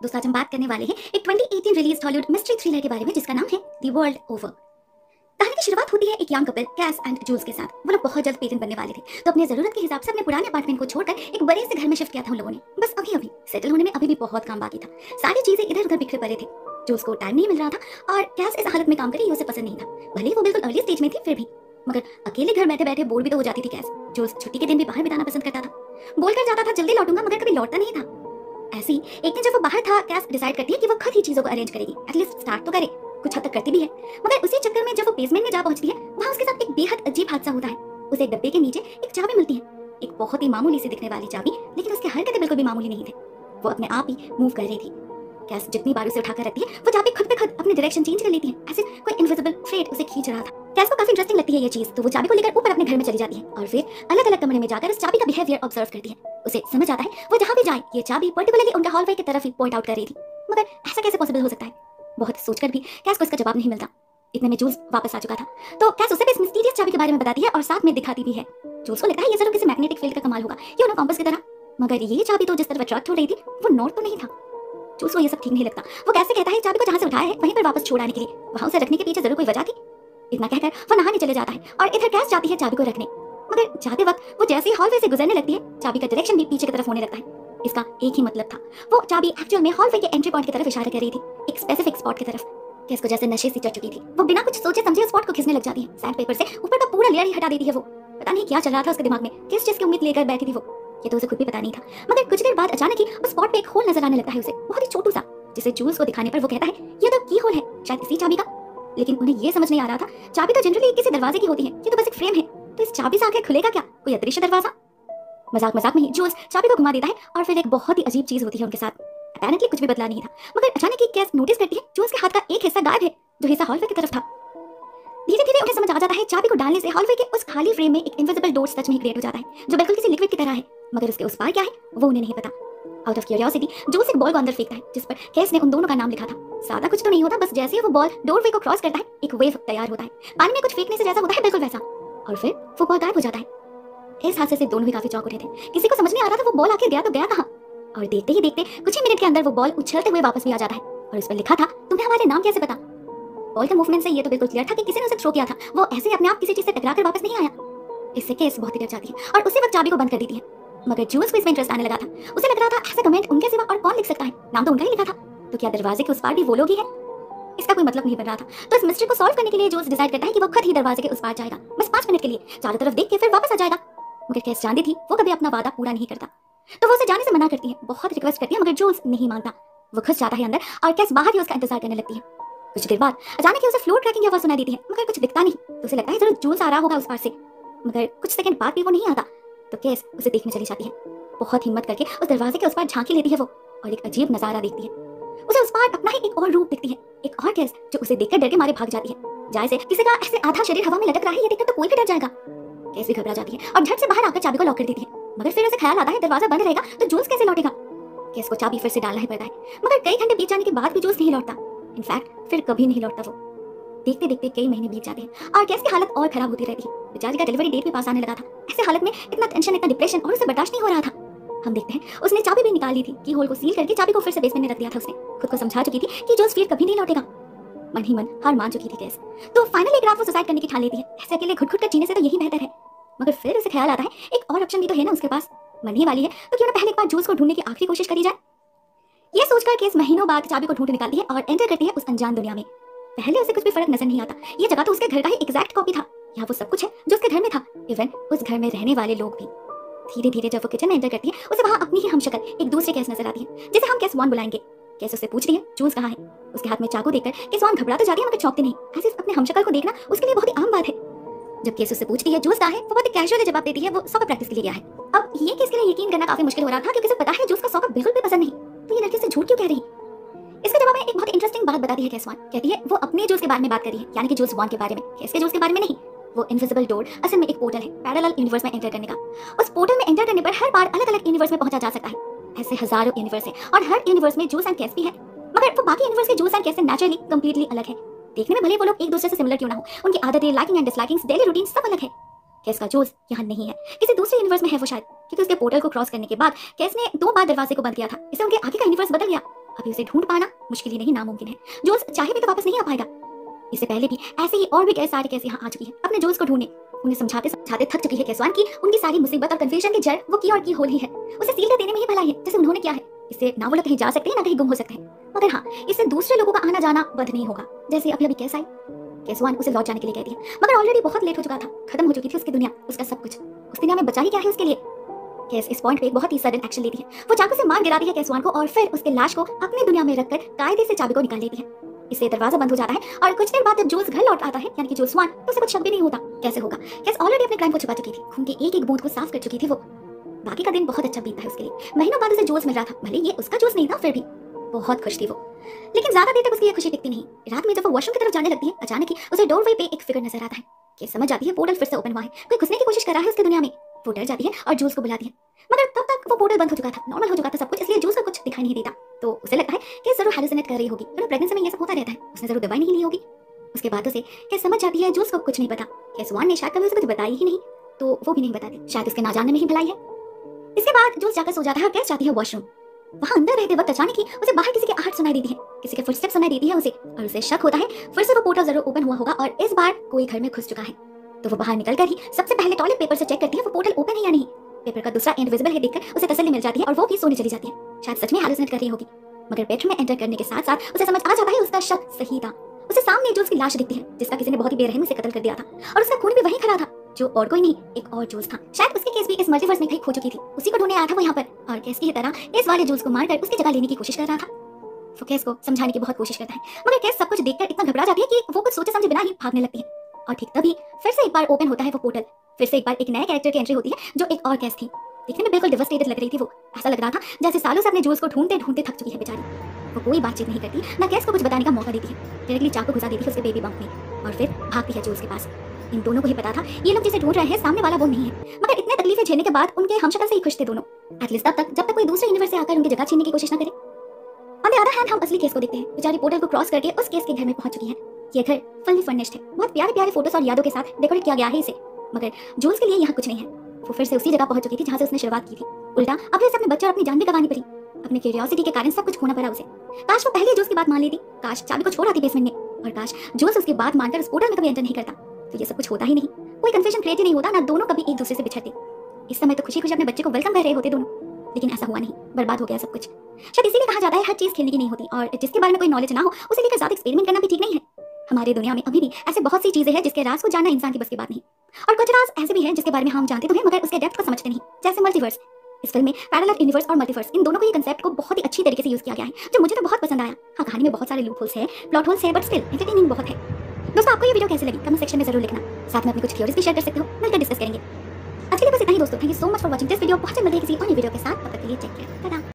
दोस्तों आज हम बात करने वाले हैं एक 2018 रिलीज हॉलीवुड मिस्ट्री थ्रिलर के बारे में जिसका नाम है द वर्ल्ड ओवर। कहानी की शुरुआत होती है एक young couple Cass and Jules के साथ। वो लोग बहुत जल्द पेरेंट बनने वाले थे, तो अपने जरूरत के हिसाब से अपने पुराने अपार्टमेंट को छोड़कर एक बड़े से घर में शिफ्ट किया था उन लोगों ने। बस अभी सेटल होने में अभी भी बहुत काम बाकी था। सारी चीजें इधर उधर बिखरे पड़े थे। जूल्स को टाइम नहीं मिल रहा था और कैस इस हालत में काम करे ये उसे पसंद नहीं था। भले ही वो बिल्कुल अर्ली स्टेज में थी फिर भी, मगर अकेले घर बैठे बैठे बोर भी तो हो जाती थी कैस। जूल्स छुट्टी के दिन भी बाहर बिताना पसंद करता था, बोलकर जाता था जल्दी लौटूंगा, मगर कभी लौटता नहीं था। ऐसी एक दिन जब वो बाहर था, कैस डिसाइड करती है कि वो खुद ही चीजों को अरेंज करेगी, एटलीस्ट स्टार्ट तो करे। कुछ हद तक करती भी है, मगर उसी चक्कर में जब वो बेसमेंट में जा पहुंचती है, वहां उसके साथ एक बेहद अजीब हादसा होता है। उसे एक डब्बे के नीचे एक चाबी मिलती है, एक बहुत ही मामूली सी दिखने वाली चाबी, लेकिन उसकी हरकतें बिल्कुल भी मामूली नहीं थी। वो अपने आप ही मूव कर रही थी। कैस जितनी बार उसे उठाकर रखती है, वो चाबी खुद पे खुद अपनी डायरेक्शन चेंज कर लेती है, ऐसे कोई इनविजिबल फ्रेट उसे खींच रहा था। कैस को काफी इंटरेस्टिंग लगती है ये चीज, तो वो चाबी को लेकर ऊपर अपने घर में चली जाती है और फिर अलग अलग कमरे में जाकर उस चाबी का बिहेवियर ऑब्जर्व करती है। उसे समझ आता है वो जहां भी जाए ये चाबी पर्टिकुलरली उनका हॉलवे की तरफ ही पॉइंट आउट कर रही थी। मगर ऐसा कैसे पॉसिबल हो सकता है? बहुत सोचकर भी कैस को इसका जवाब नहीं मिलता। इतने में जूल्स वापस आ चुका था, तो कैस उसे भी इस मिस्टीरियस चाबी के बारे में बताती है और साथ में दिखाती भी है। जूल्स को लगता है ये जरूर किसी मैग्नेटिक फील्ड का कमाल होगा, ये उन्हें कंपास की तरह। मगर ये चाबी तो जिस तरफ अट्रैक्ट हो रही थी वो नॉर्थ तो नहीं था। जूल्स को ये सब ठीक नहीं लगता। वो कैसे कहता है चाबी को जहां से उठाया है वहीं पर वापस छोड़ आने के लिए, वहां उसे रखने के पीछे जरूर कोई वजह थी। इतना कहकर वो नहाने चले जाता है और इधर कैस जाती है चाबी को रखने। मगर जाते वक्त वो जैसे ही हॉलवे से गुजरने लगती है, चाबी का डायरेक्शन भी पीछे की तरफ होने लगता है। इसका एक ही मतलब था, वो चाबी एक्चुअल में हॉलवे के एंट्री पॉइंट की तरफ इशारा कर रही थी, एक स्पेसिफिक स्पॉट की तरफ। कैस को जैसे नशे से चढ़ चुकी थी, वो बिना कुछ सोचे समझे उस स्पॉट को खींचने लग जाती है। सैंड पेपर से ऊपर का पूरा लेयर ही हटा देती है वो। पता नहीं क्या चल रहा था उसके दिमाग में, किस चीज की उम्मीद लेकर बैठी थी वो, ये तो उसे खुद भी पता नहीं था। मगर कुछ देर बाद अचानक ही उस स्पॉट पे एक होल नजर आने लगता है उसे, बहुत ही छोटू सा, जिसे जूल्स को दिखाने पर वो कहता है ये तो की होल है, शायद इसी चाबी का। लेकिन उन्हें ये समझ नहीं आ रहा था चाबी तो जनरली किसी दरवाजे की होती है, ये तो बस एक फ्रेम है, तो इस चाबी से आखिर खुलेगा क्या, कोई अदृश्य दरवाजा? मजाक मजाक में ही जूल्स चाबी को घुमा देता है और फिर एक बहुत ही अजीब चीज होती है उनके साथ। अपैरेंटली कुछ भी बदला नहीं था, मगर अचानक ही कैस नोटिस करती है जूल्स के हाथ का एक हिस्सा गायब है, जो हिस्सा हॉलवे की तरफ था। धीरे धीरे उन्हें समझ आ जाता है चाबी को डालने से हॉलवे के उस खाली फ्रेम में एक इनविजिबल डोर सच में क्रिएट हो जाता है, जो बिल्कुल किसी लिक्विड की तरह है। मगर उसके उस पार क्या है वो उन्हें नहीं पता। आउट ऑफ क्यूरियोसिटी जूल्स एक बॉल को अंदर फेंकता है, जिस पर कैस ने उन दोनों का नाम लिखा था। ज्यादा कुछ तो नहीं होता, बस जैसे ही वो बॉल डोरवे को क्रॉस करता है एक वेव तैयार होता है, पानी में कुछ फेंकने से जैसा होता है बिल्कुल वैसा, और फिर वो बॉल गायब हो जाता है। इस हादसे से दोनों भी काफी चौंक उठे थे, किसी को समझ नहीं आ रहा था वो बॉल आखिर गया तो गया कहाँ। और देखते ही देखते कुछ ही मिनट के अंदर वो बॉल उछलते हुए वापस भी आ जाता है और उस पर लिखा था तुम्हें हमारे नाम कैसे पता। बॉल के मूवमेंट से ये तो बिल्कुल क्लियर था कि किसी ने उसे थ्रो किया था, वो ऐसे ही अपने आप किसी चीज से टकराकर वापस नहीं आया। इससे केस बहुत ही डर जाती है और उसी वक्त चाबी को बंद कर देती है। मगर जूल्स को इसमें इंटरेस्ट आने लगा था। उसे लग रहा था ऐसा कमेंट उनके सिवा और कौन लिख सकता है, नाम तो उनका ही लिखा था, तो क्या दरवाजे के उस पार भी वो लोग ही है? इसका कोई मतलब नहीं बन रहा था, तो इस मिस्ट्री को सॉल्व करने के लिए जूल्स डिसाइड करता है कि वो खुद ही दरवाजे के उस पार जाएगा, बस 5 मिनट के लिए, चारों तरफ देख के फिर वापस आ जाएगा। मगर कैस जानती थी वो कभी अपना वादा पूरा नहीं करता, तो वो उसे जाने से मना करती है, बहुत रिक्वेस्ट करती है, मगर जूल्स नहीं मानता। वो घुस जाता है अंदर और कैस बाहर ही उसका इंतजार करने लगती है। कुछ देर बाद अचानक ही उसे फ्लोर ट्रैकिंग की आवाज सुनाई देती है, मगर कुछ दिखता नहीं, तो उसे लगता है जरूर जूल्स आ रहा होगा उस पार से। मगर कुछ सेकंड बाद भी वो नहीं आता, तो कैस उसे देखने चली जाती है। बहुत हिम्मत करके उस दरवाजे के उस पार झांकी लेती है वो और एक अजीब नजारा देखती है। उसे उस पार अपना ही एक और रूप दिखती है, एक और कैस जो उसे देखकर डर के मारे भाग जाती है। जैसे किसी का ऐसे आधा शरीर हवा में लटक रहा है, ये देखकर तो कोई भी डर जाएगा। कैस भी घबरा जाती है और झट से बाहर आकर चाबी को लॉक कर देती है, मगर फिर उसे ख्याल आता है दरवाजा बंद रहेगा तो जूल्स कैसे लौटेगा। कैस को चाबी फिर से डालना ही पड़ता है, मगर कई घंटे बीत जाने के बाद भी जूल्स नहीं लौटता। इनफैक्ट फिर कभी नहीं लौटता वो। देखते देखते कई महीने बीत जाते हैं और कैस की हालत और खराब होती रहती है। बेचारी का डिलीवरी डेट भी पास आने लगा था। ऐसे हालत में इतना टेंशन, इतना डिप्रेशन और उसे बर्दाश्त नहीं हो रहा था। हम देखते हैं उसने चाबी भी निकाल ली थी, की होल को सील करके चाबी को फिर से बेसमेंट में रख दिया था। उसने खुद को समझा चुकी थी कि जूल्स फिर कभी नहीं लौटेगा। मन ही मन हार मान चुकी थी कैस, तो फाइनली एक रात वो सुसाइड करने की ठान लेती है। ऐसे अकेले घुट घुट कर जीने से तो यही बेहतर है। मगर फिर उसे ख्याल आता है एक और ऑप्शन भी तो है ना उसके पास, मरने वाली है तो क्यों ना पहले एक बार जूल्स को ढूंढने की आखिरी कोशिश करी जाए। ये सोचकर केस महीनों बाद चाबी को ढूंढ निकालती है और एंटर करती है उस अनजान दुनिया में। पहले उसे कुछ भी फर्क नजर नहीं आता, ये जगह तो उसके घर का ही एग्जैक्ट कॉपी था, यहाँ वो सब कुछ है जो उसके घर में था, इवन उस घर में रहने वाले लोग भी। धीरे धीरे जब वो किचन में एंटर करती है उसे वहाँ अपनी ही हमशक्ल एक दूसरे कैस नजर आती है, जिसे हम कैस वॉन बुलाएंगे। कैस उससे पूछती है जूल्स कहाँ है। उसके हाथ में चाकू देखकर कैस वॉन घबरा तो जाती है, मगर चौंकती नहीं, ऐसे अपने हमशक्ल को देखना उसके लिए बहुत ही आम बात है। जब केस उससे पूछती है जूल्स कहाँ है, वो बहुत ही कैजुअली जवाब देती है वो सॉकर प्रैक्टिस के लिए गया है। अब ये केस के लिए यकीन करना काफी मुश्किल हो रहा था, क्योंकि उसे पता है जूल्स का सॉकर बिल्कुल भी पसंद नहीं, तो ये लड़की से झूठ क्यों कह रही। इसके जवाब में एक बहुत इंटरेस्टिंग बात बताती है कैस वॉन। कहती है वो अपने जूल्स के बारे में बात कर रही है, यानी कि जूल्स वॉन के बारे में, केस के जूल्स के बारे में नहीं। वो इनविजिबल डोर असल में एक पोर्टल है पैरेलल यूनिवर्स में एंटर करने का। उस पोर्टल में एंटर करने पर हर बार अलग अलग यूनिवर्स में पहुंचा जा सकता है। ऐसे हजारों यूनिवर्स हैं और हर यूनिवर्स में जूल्स एंड कैस भी है, मगर वो बाकी यूनिवर्स के जूल्स एंड कैस से नेचुरली कंप्लीटली अलग है। देखने में भले वो लोग एक दूसरे से सिमिलर क्यों ना हो, उनकी आदतें, liking and dislikings, daily routine सब अलग है। कैस का जूल्स यहाँ नहीं है, किसी दूसरे यूनिवर्स में है वो शायद, क्योंकि उसके पोर्टल को क्रॉस करने के बाद कैस ने 2 बार दरवाजे को बंद किया था, इससे उनके आगे का यूनिवर्स बदल गया। अब अभी उसे ढूंढ पाना मुश्किल ही नहीं नामुमकिन है। जूल्स चाहे भी तो वापस नहीं आ पाएगा। इससे पहले भी ऐसे ही और भी कई सारे केस यहाँ आ चुकी है। अपने जूल्स को ढूंढने उन्हें समझाते समझाते थक चुकी है केसवान की उनकी सारी मुसीबत और कंफ्यूजन की जड़ वो की और की होल ही है। उसे सील कर देने में ही भलाई है जैसे उन्होंने किया है। इससे ना वो लोग कहीं जा सकते हैं ना कहीं गुम हो सकते हैं, मगर हाँ इससे दूसरे लोगों का आना जाना बंद नहीं होगा। जैसे अभी केस आई, केसवान उसे लौट जाने के लिए कहती है मगर ऑलरेडी बहुत लेट हो चुका था, खत्म हो चुकी थी उसकी दुनिया, उसका सब कुछ। उस दुनिया में बचा ही क्या है उसके लिए। केस इस पॉइंट पे एक बहुत ही सडन एक्शन लेती है। वो चाकू से मार गिराती है केसवान को और फिर उसके लाश को अपनी दुनिया में रखकर कायदे से चाबी को निकाल लेती है। इससे दरवाजा बंद हो जाता है और कुछ देर बाद जब जूल्स घर लौट आता है यानी कि जूल्स वान, तो उसे कुछ शक भी नहीं होता। कैसे होगा, केस ऑलरेडी अपने क्राइम को छुपा चुकी थी, खून के एक एक बूंद को साफ कर चुकी थी। वो बाकी का दिन बहुत अच्छा बीता है उसके लिए। महीनों बाद उसे जूल्स मिल रहा था, भले ये उसका जूल्स नहीं था फिर भी बहुत खुश थी वो। लेकिन ज्यादा देर तक उसकी ये खुशी टिकती नहीं। रात में जब वो वॉशरूम की तरफ जाने लगती है अचानक ही उसे डोरवे पे एक फिगर नजर आता है। केस समझ जाती है पोर्टल फिर से ओपन हुआ है, कोई घुसने की कोशिश कर रहा है उसकी दुनिया में। वो डर जाती है और जूल्स को बुलाती है, मगर तब तक वो पोर्टल बंद हो चुका था, नॉर्मल हो चुका था सब कुछ, इसलिए जूल्स को कुछ दिखाई नहीं देता। तो उसे लगता है कि जरूर हैलुसिनेट कर रही होगी, पर प्रेगनेंसी में ये सब होता रहता है, उसने जरूर दवाई नहीं ली होगी। उसके बाद उसे केस समझ जाती है जूल्स को कुछ नहीं पता। केसवान ने शायद कभी उसे कुछ बताया ही नहीं, तो वो भी नहीं बताती, शायद उसके ना जानने में ही भलाई है। इसके बाद जूल्स जाकर सो जाता है और केस जाती है वॉशरूम। वहां अंदर रहते वक्त अचानक ही उसे बाहर किसी की आहट सुनाई देती है, किसी के फुटस्टेप सुनाई देती है उसे, और उसे शक होता है फिर से वो पोर्टल जरूर ओपन हुआ होगा और इस बार कोई घर में घुस चुका है। तो वो बाहर निकलकर ही सबसे पहले टॉयलेट पेपर से चेक करती है वो पोर्टल ओपन है या नहीं। पेपर का दूसरा एंड विजिबल है देखकर उसे तसल्ली मिल जाती है और वो भी सोने चली जाती है। शायद सच में हैलुसिनेट कर रही होगी, मगर बेडरूम में एंटर करने के साथ साथ उसे समझ आ जाता है उसका शक सही था। उसे सामने जूल्स की लाश दिखती है जिसका किसी ने बहुत ही बेरहमी से कत्ल कर दिया था, और उसका खून भी वहीं खड़ा था जो और कोई नहीं एक और जूल्स था। शायद उसकी केस भी इस मल्टीवर्स में कहीं खो चुकी थी, उसी को ढूंढने आया था वो यहाँ पर, और केस की तरह इस वाले जूल्स को मारकर उसकी जगह लेने की कोशिश कर रहा था। वो केस को समझाने की बहुत कोशिश करता है, मगर केस सब कुछ देखकर इतना घबरा जाती है कि वो कुछ सोचे समझे बिना ही भागने लगती है। और ठीक तभी फिर से एक बार ओपन होता है वो पोर्टल, फिर से एक बार एक नए कैरेक्टर की एंट्री होती है जो एक और केस थी। देखने में बिल्कुल डिवास्टेटेड लग रही थी वो, ऐसा लग रहा था जैसे सालों से अपने जूल्स को ढूंढते ढूंढते थक चुकी है बेचारी। वो कोई बातचीत नहीं करती, ना केस को कुछ बताने का मौका देती है, डायरेक्टली चाकू घुसा देती है उसके बेबी बम्प में और फिर भागती है जूल्स के पास। इन दोनों को ही पता था ये लोग जिसे ढूंढ रहे हैं सामने वाला वो नहीं है, मगर इतने तकलीफें झेलने के बाद उनके हमशक्ल से ही खुश थे दोनों, एटलीस्ट तब तक जब तक कोई दूसरे यूनिवर्स से आकर उनकी जगह छीनने की कोशिश न करे। ऑन द अदर हैंड हम असली केस को देखते हैं। बेचारी पोर्टल को क्रॉस करके उस केस के घर में पहुंच चुकी है। ये घर फुल्ली फर्निश्ड है, बहुत प्यारे प्यारे फोटोज और यादों के साथ डेकोरेट किया गया है इसे, मगर जूल्स के लिए यहाँ कुछ नहीं है। वो फिर से उसी जगह पहुंच चुकी थी जहाँ से उसने शुरुआत की थी। उल्टा अब उसे अपने बच्चे और अपनी जान भी गंवानी पड़ी। अपने क्यूरियोसिटी के कारण सब कुछ खोना पड़ा उसे। काश वो पहले जूल्स की बात मान लेती, काश चाबी को छोड़ आती बेसमेंट में, और काश जूल्स उसकी बात मानकर उस पोर्टल में कभी एंटर नहीं करता, तो ये सब कुछ होता ही नहीं, कोई कंफ्यूजन क्रिएट ही नहीं होता, ना दोनों कभी एक दूसरे से बिछड़ते। इस समय तो खुशी खुशी अपने बच्चे को वेलकम कर रहे होते दोनों, लेकिन ऐसा हुआ नहीं, बर्बाद हो गया सब कुछ। शायद इसीलिए कहा जाता है हर चीज खेलने की नहीं होती, और जिसके बारे में कोई नॉलेज ना हो उसे लेकर ज्यादा एक्सपेरिमेंट करना भी ठीक नहीं है। हमारी दुनिया में अभी भी ऐसे बहुत सी चीजें हैं जिसके राज को जानना इंसान की बस की बात नहीं, और कुछ राज ऐसे भी हैं जिसके बारे में हम जानते तो हैं मगर उसके डेप्थ को समझते नहीं, जैसे मल्टीवर्स। इस फिल्म में पैरेलल यूनिवर्स और मल्टीवर्स, इन दोनों को ये कंसेप्ट को बहुत ही अच्छी तरीके से यूज किया गया है, जो मुझे तो बहुत पसंद आया। हाँ, कहानी में बहुत सारे लूप होल्स है, प्लॉट होल्स है, बट स्टिल एंटरटेनिंग बहुत है। दोस्तों, आपको ये वीडियो कैसी लगी कमेंट सेक्शन में जरूर लिखना, साथ में अपनी कुछ थ्योरीज भी शेयर कर सकते हो, मिलकर डिस्कस करेंगे। आज के लिए बस इतना ही दोस्तों, thank you so much for watching this video. बहुत जल्द मिलते हैं किसी और वीडियो के साथ, तब तक के लिए टेक केयर, टाटा।